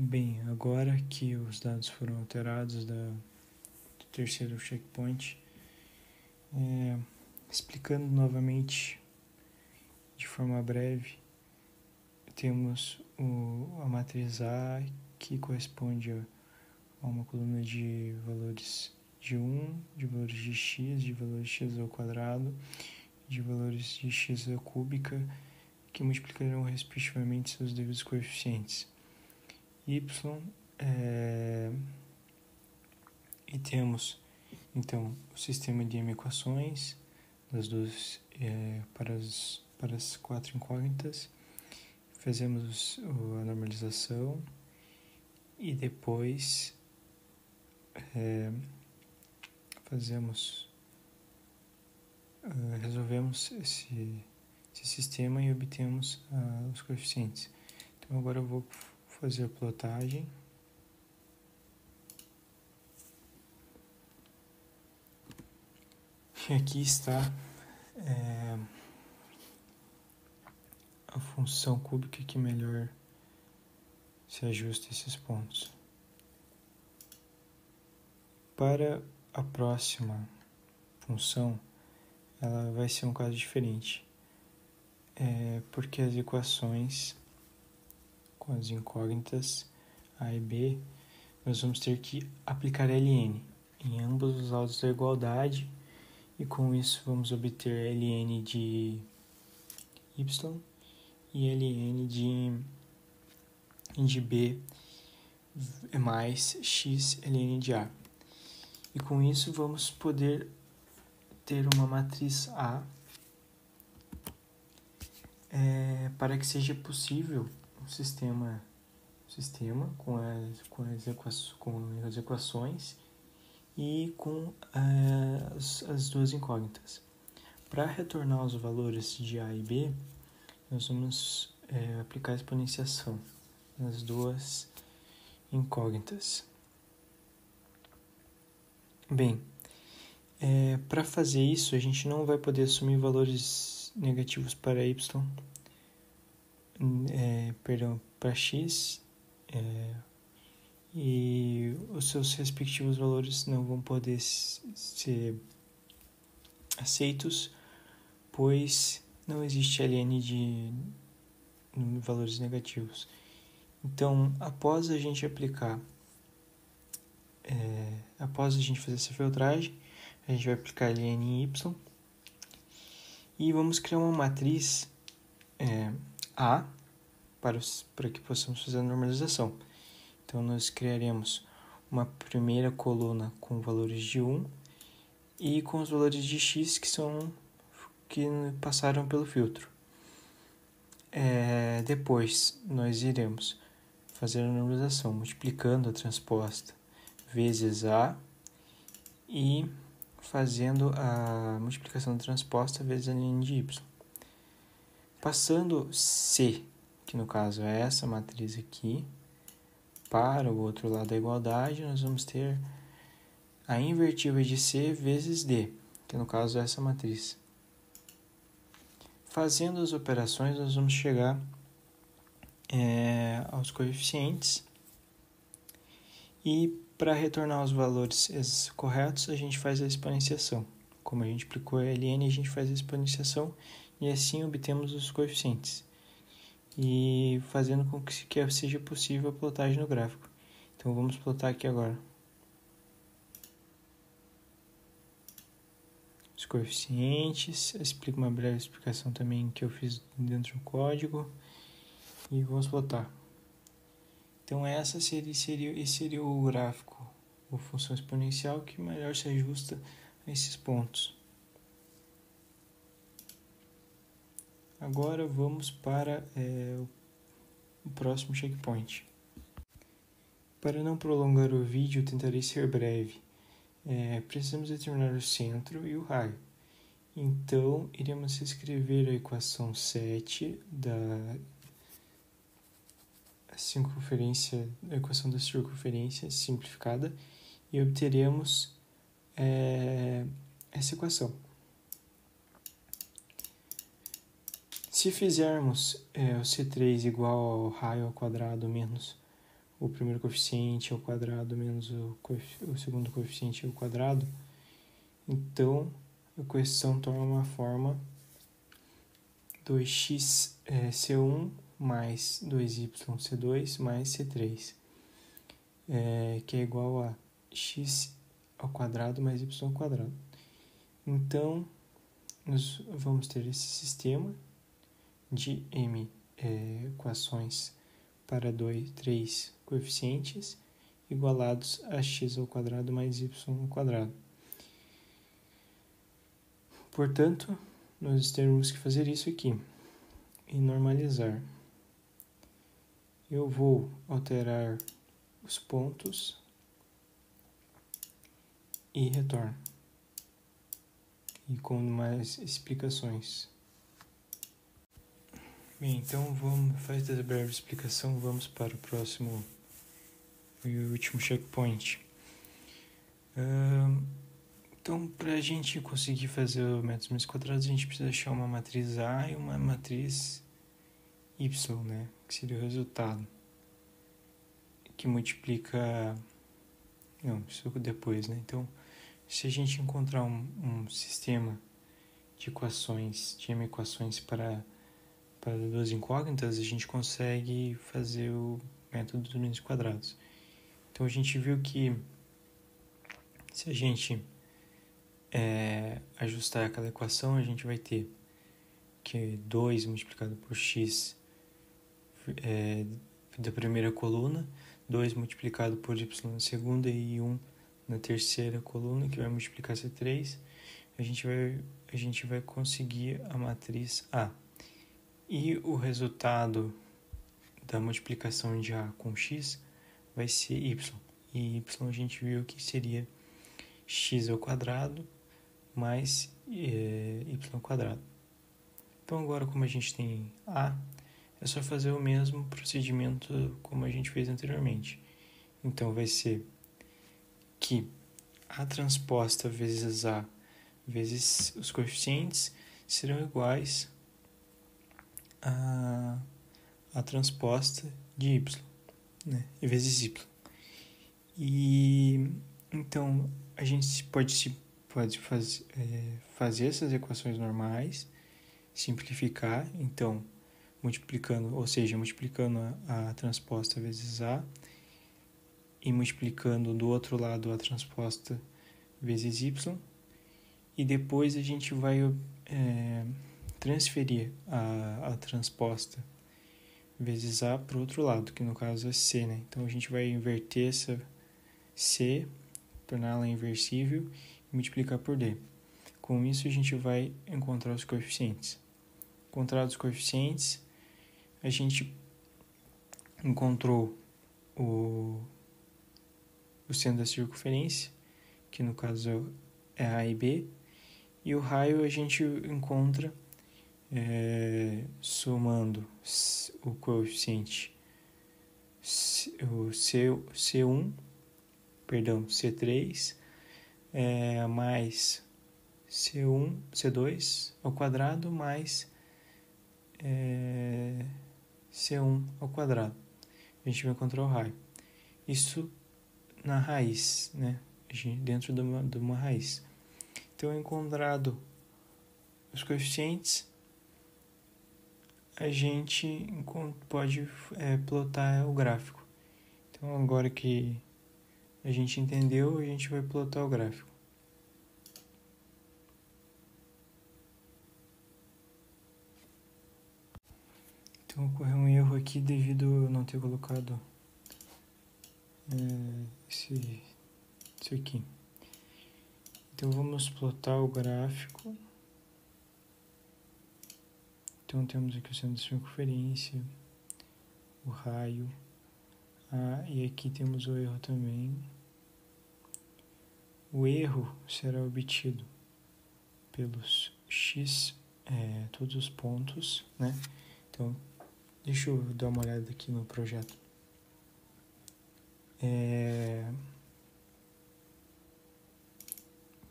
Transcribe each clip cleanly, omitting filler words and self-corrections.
Bem, agora que os dados foram alterados do terceiro checkpoint, explicando novamente de forma breve, temos a matriz A, que corresponde a uma coluna de valores de 1, de valores de x ao quadrado, de valores de x à cúbica, que multiplicarão respectivamente seus devidos coeficientes. Y, e temos então o sistema de M equações das duas para as quatro incógnitas. Fazemos a normalização e depois resolvemos esse sistema e obtemos os coeficientes. Então agora eu vou fazer a plotagem. E aqui está a função cúbica que melhor se ajusta a esses pontos. Para a próxima função, ela vai ser um caso diferente, porque as equações com as incógnitas A e B, nós vamos ter que aplicar ln em ambos os lados da igualdade, e com isso vamos obter ln de y e ln de b mais x ln de a. E com isso vamos poder ter uma matriz A para que seja possível um sistema com as equações e com as duas incógnitas. Para retornar os valores de A e B, nós vamos aplicar a exponenciação nas duas incógnitas. Bem, para fazer isso, a gente não vai poder assumir valores negativos para y, para x, e os seus respectivos valores não vão poder ser aceitos, pois não existe ln de valores negativos. Então, após a gente fazer essa filtragem, a gente vai aplicar ln em y e vamos criar uma matriz A para que possamos fazer a normalização. Então, nós criaremos uma primeira coluna com valores de 1 e com os valores de x que passaram pelo filtro. Depois, nós iremos fazer a normalização multiplicando a transposta vezes A e fazendo a multiplicação da transposta vezes a ln de y. Passando C, que no caso é essa matriz aqui, para o outro lado da igualdade, nós vamos ter a invertível de C vezes D, que no caso é essa matriz. Fazendo as operações, nós vamos chegar aos coeficientes, e para retornar os valores corretos, a gente faz a exponenciação. Como a gente aplicou a ln, a gente faz a exponenciação e assim obtemos os coeficientes, e fazendo com que seja possível a plotagem no gráfico. Então vamos plotar aqui agora os coeficientes. Eu explico uma breve explicação também que eu fiz dentro do código e vamos plotar. Então esse seria o gráfico, ou função exponencial, que melhor se ajusta a esses pontos. Agora vamos para o próximo checkpoint. Para não prolongar o vídeo, tentarei ser breve. Precisamos determinar o centro e o raio. Então, iremos escrever a equação 7 da equação da circunferência simplificada e obteremos essa equação. Se fizermos o C3 igual ao raio ao quadrado menos o primeiro coeficiente ao quadrado menos o segundo coeficiente ao quadrado, então a equação toma uma forma 2x C1 mais 2y C2 mais C3, que é igual a x ao quadrado mais y ao quadrado. Então, nós vamos ter esse sistema de m equações para 3 coeficientes igualados a x ao quadrado mais y ao quadrado. Portanto, nós temos que fazer isso aqui e normalizar. Eu vou alterar os pontos e retorno. E com mais explicações. Bem, então faz essa breve explicação, vamos para o próximo e último checkpoint. Então, para a gente conseguir fazer o método dos quadrados, a gente precisa achar uma matriz A e uma matriz Y, né? Que seria o resultado. Que multiplica... Não, isso depois, né? Então, se a gente encontrar um sistema de equações, de M equações para duas incógnitas, a gente consegue fazer o método dos mínimos quadrados. Então, a gente viu que se a gente ajustar aquela equação, a gente vai ter que 2 multiplicado por x da primeira coluna, 2 multiplicado por y na segunda e 1 na terceira coluna, que vai multiplicar C3, a gente vai conseguir a matriz A. E o resultado da multiplicação de A com x vai ser y. E y a gente viu que seria x ao quadrado mais y ao quadrado. Então agora, como a gente tem A, é só fazer o mesmo procedimento como a gente fez anteriormente. Então vai ser que A transposta vezes A vezes os coeficientes serão iguais a transposta de y, né? E vezes y. E então a gente pode fazer essas equações normais, simplificar, então multiplicando a transposta vezes A e multiplicando do outro lado a transposta vezes y, e depois a gente vai transferir a transposta vezes A para o outro lado, que no caso é C, né? Então a gente vai inverter essa C, torná-la inversível e multiplicar por D. Com isso a gente vai encontrar os coeficientes. Encontrados os coeficientes, a gente encontrou o centro da circunferência, que no caso é A e B, e o raio a gente encontra somando o coeficiente C3 mais C2 ao quadrado mais C1 ao quadrado. A gente vai encontrar o raio. Isso na raiz, né? Dentro de uma raiz. Então, encontrado os coeficientes, a gente pode plotar o gráfico. Então, agora que a gente entendeu, a gente vai plotar o gráfico. Então, ocorreu um erro aqui devido a eu não ter colocado isso aqui. Então, vamos plotar o gráfico. Então, temos aqui o centro de circunferência, o raio, e aqui temos o erro também. O erro será obtido pelos x, todos os pontos, né? Então, deixa eu dar uma olhada aqui no projeto.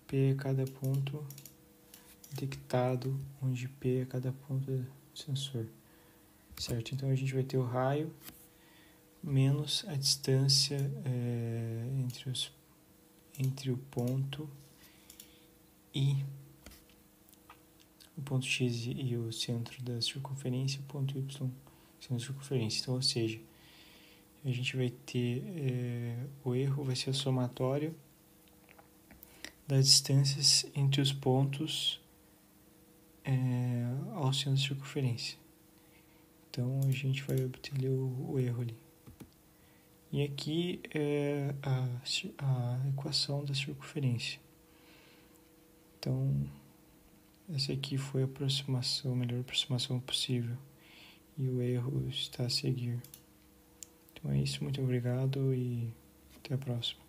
P é cada ponto detectado, onde P é cada ponto do sensor, certo? Então a gente vai ter o raio menos a distância entre o ponto X e o centro da circunferência, o ponto Y, centro da circunferência. Então, ou seja, a gente vai ter o erro vai ser o somatório das distâncias entre os pontos ao centro da circunferência. Então, a gente vai obter o erro ali. E aqui é a equação da circunferência. Então, essa aqui foi a aproximação, a melhor aproximação possível. E o erro está a seguir. Então é isso, muito obrigado e até a próxima.